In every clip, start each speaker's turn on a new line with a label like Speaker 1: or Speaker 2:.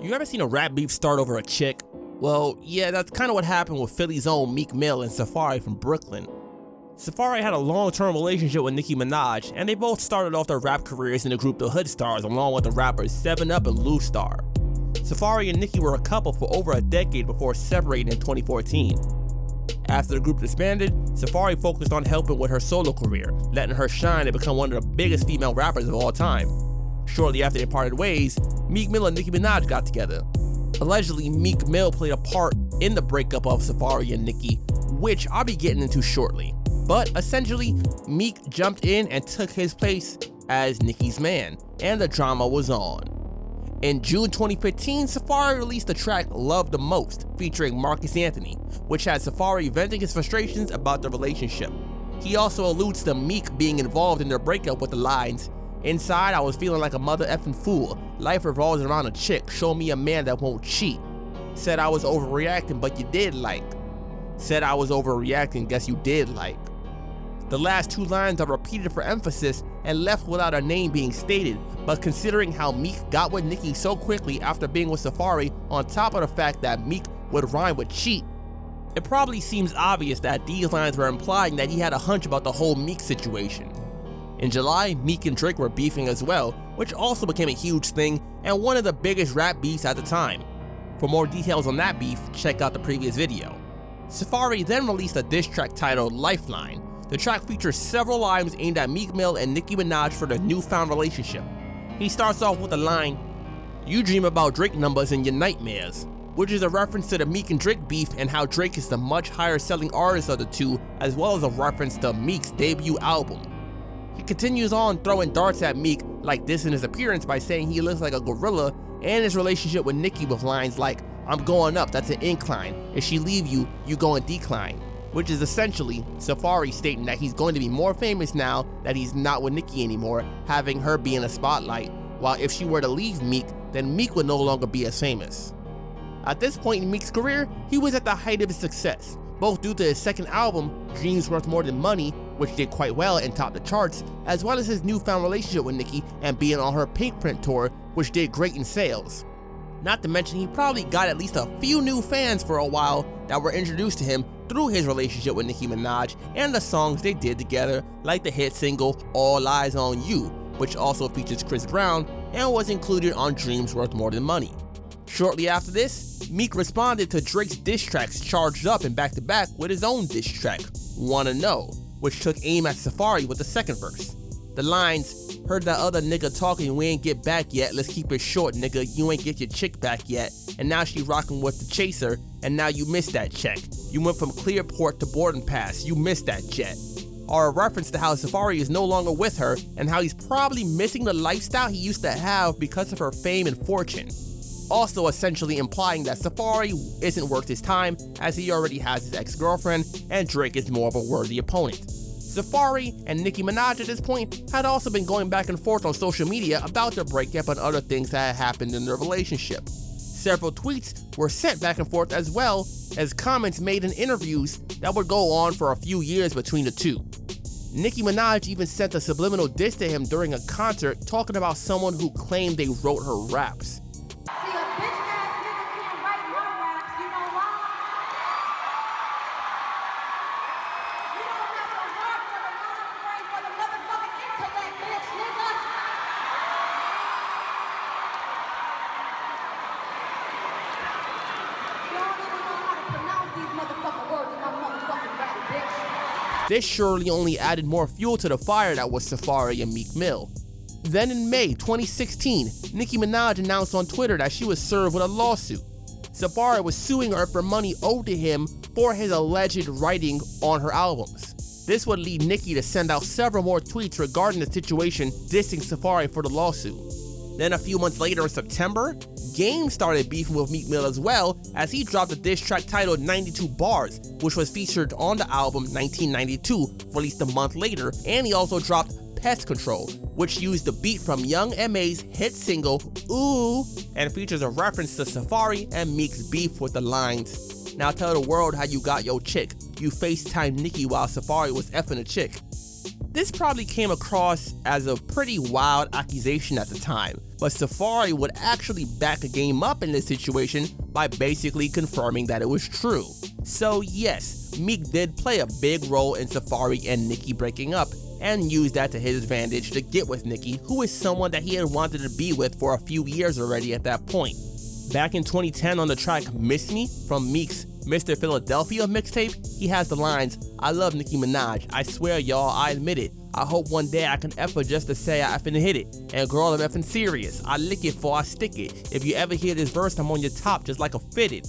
Speaker 1: You ever seen a rap beef start over a chick? Well, yeah, that's kind of what happened with Philly's own Meek Mill and Safaree from Brooklyn. Safaree had a long-term relationship with Nicki Minaj, and they both started off their rap careers in the group The Hood Stars along with the rappers 7up and Lou Star. Safaree and Nicki were a couple for over a decade before separating in 2014. After the group disbanded, Safaree focused on helping with her solo career, letting her shine and become one of the biggest female rappers of all time. Shortly after they parted ways, Meek Mill and Nicki Minaj got together. Allegedly, Meek Mill played a part in the breakup of Safaree and Nicki, which I'll be getting into shortly. But essentially, Meek jumped in and took his place as Nicki's man, and the drama was on. In June 2015, Safaree released the track Love the Most, featuring Marcus Anthony, which had Safaree venting his frustrations about the relationship. He also alludes to Meek being involved in their breakup with the lines, "Inside, I was feeling like a mother effing fool. Life revolves around a chick. Show me a man that won't cheat. Said I was overreacting, but you did like. Said I was overreacting, guess you did like." The last two lines are repeated for emphasis and left without a name being stated, but considering how Meek got with Nicki so quickly after being with Safaree, on top of the fact that Meek would rhyme with cheat, it probably seems obvious that these lines were implying that he had a hunch about the whole Meek situation. In July, Meek and Drake were beefing as well, which also became a huge thing and one of the biggest rap beefs at the time. For more details on that beef, check out the previous video. Safaree then released a diss track titled Lifeline. The track features several lines aimed at Meek Mill and Nicki Minaj for their newfound relationship. He starts off with the line, "You dream about Drake numbers in your nightmares," which is a reference to the Meek and Drake beef and how Drake is the much higher selling artist of the two, as well as a reference to Meek's debut album. He continues on throwing darts at Meek, like dissing his appearance by saying he looks like a gorilla, and his relationship with Nicki with lines like, "I'm going up, that's an incline. If she leave you, you go in decline," which is essentially Safaree stating that he's going to be more famous now that he's not with Nicki anymore, having her be in the spotlight, while if she were to leave Meek, then Meek would no longer be as famous. At this point in Meek's career, he was at the height of his success, both due to his second album, Dreams Worth More Than Money, which did quite well and topped the charts, as well as his newfound relationship with Nicki and being on her Pink Print tour, which did great in sales. Not to mention he probably got at least a few new fans for a while that were introduced to him through his relationship with Nicki Minaj and the songs they did together, like the hit single All Eyes on You, which also features Chris Brown and was included on Dreams Worth More Than Money. Shortly after this, Meek responded to Drake's diss tracks Charged Up and Back to Back with his own diss track, Wanna Know, which took aim at Safaree with the second verse. The lines, "Heard that other nigga talking, we ain't get back yet, let's keep it short nigga, you ain't get your chick back yet, and now she rockin' with the chaser, and now you missed that check. You went from Clearport to boarding pass, you missed that jet," are a reference to how Safaree is no longer with her and how he's probably missing the lifestyle he used to have because of her fame and fortune. Also essentially implying that Safaree isn't worth his time as he already has his ex-girlfriend and Drake is more of a worthy opponent. Safaree and Nicki Minaj at this point had also been going back and forth on social media about their breakup and other things that had happened in their relationship. Several tweets were sent back and forth as well as comments made in interviews that would go on for a few years between the two. Nicki Minaj even sent a subliminal diss to him during a concert talking about someone who claimed they wrote her raps. This surely only added more fuel to the fire that was Safaree and Meek Mill. Then in May 2016, Nicki Minaj announced on Twitter that she was served with a lawsuit. Safaree was suing her for money owed to him for his alleged writing on her albums. This would lead Nicki to send out several more tweets regarding the situation, dissing Safaree for the lawsuit. Then a few months later in September, Game started beefing with Meek Mill as well as he dropped a diss track titled 92 Bars, which was featured on the album 1992, released a month later, and he also dropped Pest Control, which used the beat from Young M.A.'s hit single Ooh, and features a reference to Safaree and Meek's beef with the lines, "Now tell the world how you got your chick, you FaceTime Nicki while Safaree was effing a chick." This probably came across as a pretty wild accusation at the time, but Safaree would actually back a game up in this situation by basically confirming that it was true. So yes, Meek did play a big role in Safaree and Nicki breaking up, and used that to his advantage to get with Nicki, who is someone that he had wanted to be with for a few years already at that point. Back in 2010 on the track Miss Me from Meek's Mr. Philadelphia mixtape, he has the lines, "I love Nicki Minaj, I swear y'all, I admit it. I hope one day I can F her just to say I effing hit it. And girl, I'm effing serious. I lick it before I stick it. If you ever hear this verse, I'm on your top just like a fitted."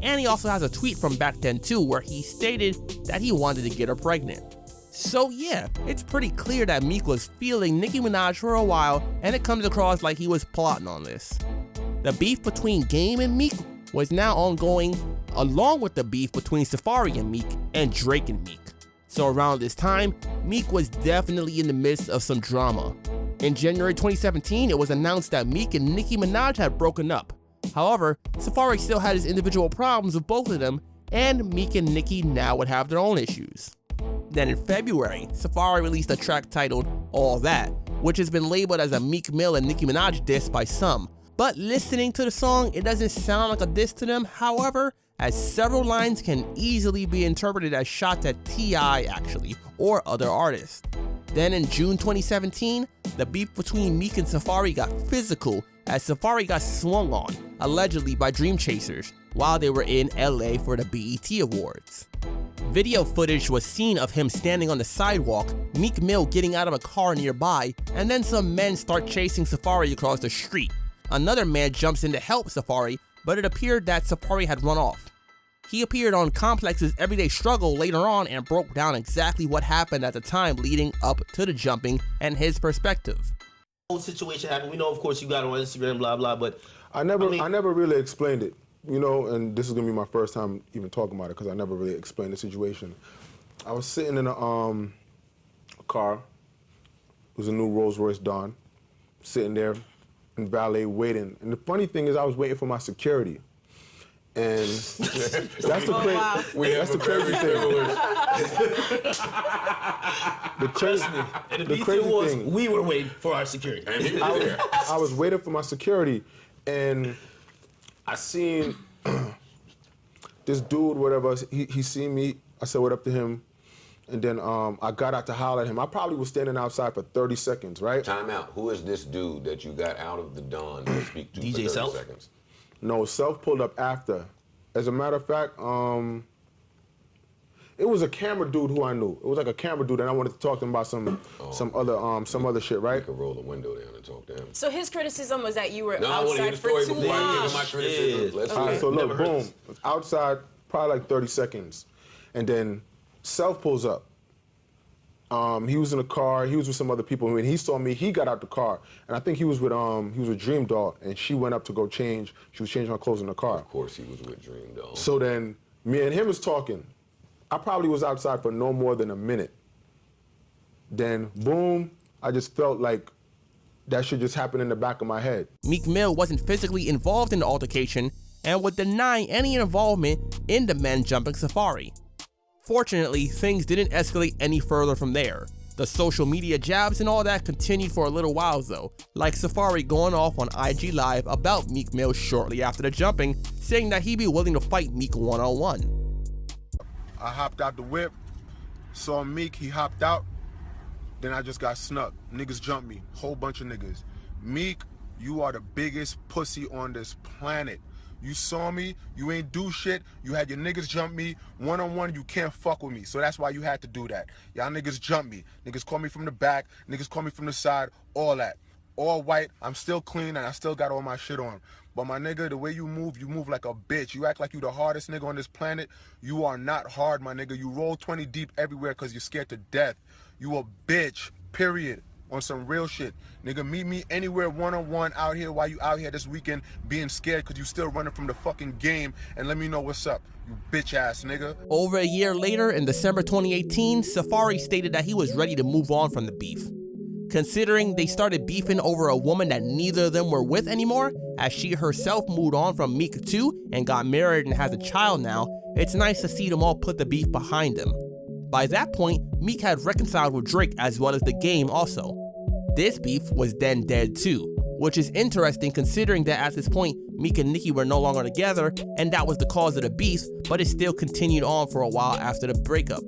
Speaker 1: And he also has a tweet from back then too, where he stated that he wanted to get her pregnant. So yeah, it's pretty clear that Meek was feeling Nicki Minaj for a while, and it comes across like he was plotting on this. The beef between Game and Meek was now ongoing, along with the beef between Safaree and Meek and Drake and Meek. So around this time, Meek was definitely in the midst of some drama. In January 2017, it was announced that Meek and Nicki Minaj had broken up. However, Safaree still had his individual problems with both of them, and Meek and Nicki now would have their own issues. Then in February, Safaree released a track titled All That, which has been labeled as a Meek Mill and Nicki Minaj diss by some. But listening to the song, it doesn't sound like a diss to them, however, as several lines can easily be interpreted as shots at T.I. actually, or other artists. Then in June 2017, the beef between Meek and Safaree got physical as Safaree got swung on, allegedly by Dream Chasers, while they were in LA for the BET Awards. Video footage was seen of him standing on the sidewalk, Meek Mill getting out of a car nearby, and then some men start chasing Safaree across the street. Another man jumps in to help Safaree, but it appeared that Safaree had run off. He appeared on Complex's Everyday Struggle later on and broke down exactly what happened at the time leading up to the jumping and his perspective.
Speaker 2: Whole situation happened. We know, of course, you got it on Instagram, blah blah. But
Speaker 3: I never really explained it, you know. And this is gonna be my first time even talking about it because I never really explained the situation. I was sitting in a car. It was a new Rolls Royce Dawn. Sitting there in valet waiting, and the funny thing is, I was waiting for my security. And that's the crazy thing. The crazy thing.
Speaker 2: We were waiting for our security.
Speaker 3: I was waiting for my security, and I seen this dude, whatever. He seen me. I said what up to him, and then I got out to holler at him. I probably was standing outside for 30 seconds, right?
Speaker 4: Time out. Who is this dude that you got out of the Dawn to speak to
Speaker 2: DJ
Speaker 4: for 30
Speaker 2: Self?
Speaker 4: seconds?
Speaker 3: No, Self pulled up after. As a matter of fact, it was a camera dude who I knew. It was like a camera dude, and I wanted to talk to him about some other shit, right?
Speaker 4: You could roll the window down and talk to him.
Speaker 5: So his criticism was that you were
Speaker 4: No, I want to hear
Speaker 5: outside
Speaker 4: the
Speaker 5: for
Speaker 4: story
Speaker 5: too
Speaker 4: before I give
Speaker 5: long.
Speaker 4: him my criticism. Let's
Speaker 3: All right, so
Speaker 2: Never
Speaker 3: look,
Speaker 2: heard
Speaker 3: boom.
Speaker 2: this.
Speaker 3: It's outside, probably like 30 seconds. And then Self pulls up. He was in a car, he was with some other people. When he saw me, he got out the car. And I think he was with Dream Doll, and she went up to go change. She was changing her clothes in the car.
Speaker 4: Of course he was with Dream Doll.
Speaker 3: So then me and him was talking. I probably was outside for no more than a minute. Then boom, I just felt like that shit just happened in the back of my head.
Speaker 1: Meek Mill wasn't physically involved in the altercation and would deny any involvement in the men jumping Safaree. Fortunately, things didn't escalate any further from there. The social media jabs and all that continued for a little while though, like Safaree going off on IG Live about Meek Mill shortly after the jumping, saying that he'd be willing to fight Meek one-on-one.
Speaker 3: I hopped out the whip, saw Meek, he hopped out, then I just got snuck. Niggas jumped me, whole bunch of niggas. Meek, you are the biggest pussy on this planet. You saw me, you ain't do shit, you had your niggas jump me, one-on-one, you can't fuck with me, so that's why you had to do that. Y'all niggas jump me, niggas call me from the back, niggas call me from the side, all that. All white, I'm still clean and I still got all my shit on. But my nigga, the way you move like a bitch. You act like you the hardest nigga on this planet. You are not hard, my nigga. You roll 20 deep everywhere because you're scared to death. You a bitch, period. On some real shit. Nigga, meet me anywhere one-on-one out here while you out here this weekend being scared because you still running from the fucking game, and let me know what's up, you bitch ass nigga.
Speaker 1: Over a year later, in December 2018, Safaree stated that he was ready to move on from the beef. Considering they started beefing over a woman that neither of them were with anymore, as she herself moved on from Meek too and got married and has a child now, it's nice to see them all put the beef behind them. By that point, Meek had reconciled with Drake as well as The Game also. This beef was then dead too, which is interesting considering that at this point, Meek and Nicki were no longer together and that was the cause of the beef, but it still continued on for a while after the breakup.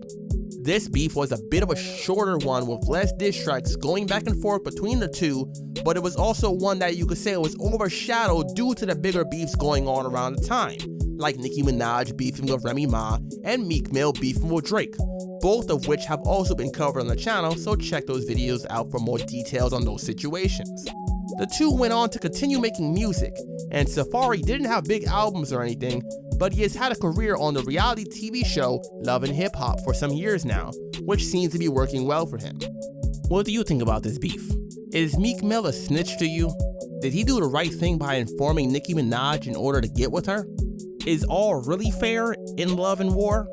Speaker 1: This beef was a bit of a shorter one with less diss tracks going back and forth between the two, but it was also one that you could say was overshadowed due to the bigger beefs going on around the time, like Nicki Minaj beefing with Remy Ma and Meek Mill beefing with Drake, both of which have also been covered on the channel, so check those videos out for more details on those situations. The two went on to continue making music, and Safaree didn't have big albums or anything, but he has had a career on the reality TV show Love and Hip Hop for some years now, which seems to be working well for him. What do you think about this beef? Is Meek Mill a snitch to you? Did he do the right thing by informing Nicki Minaj in order to get with her? Is all really fair in love and war?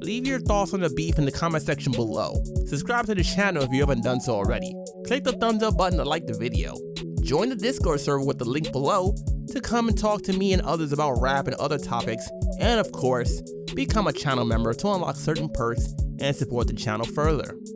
Speaker 1: Leave your thoughts on the beef in the comment section below. Subscribe to the channel if you haven't done so already. Click the thumbs up button to like the video. Join the Discord server with the link below to come and talk to me and others about rap and other topics, and of course, become a channel member to unlock certain perks and support the channel further.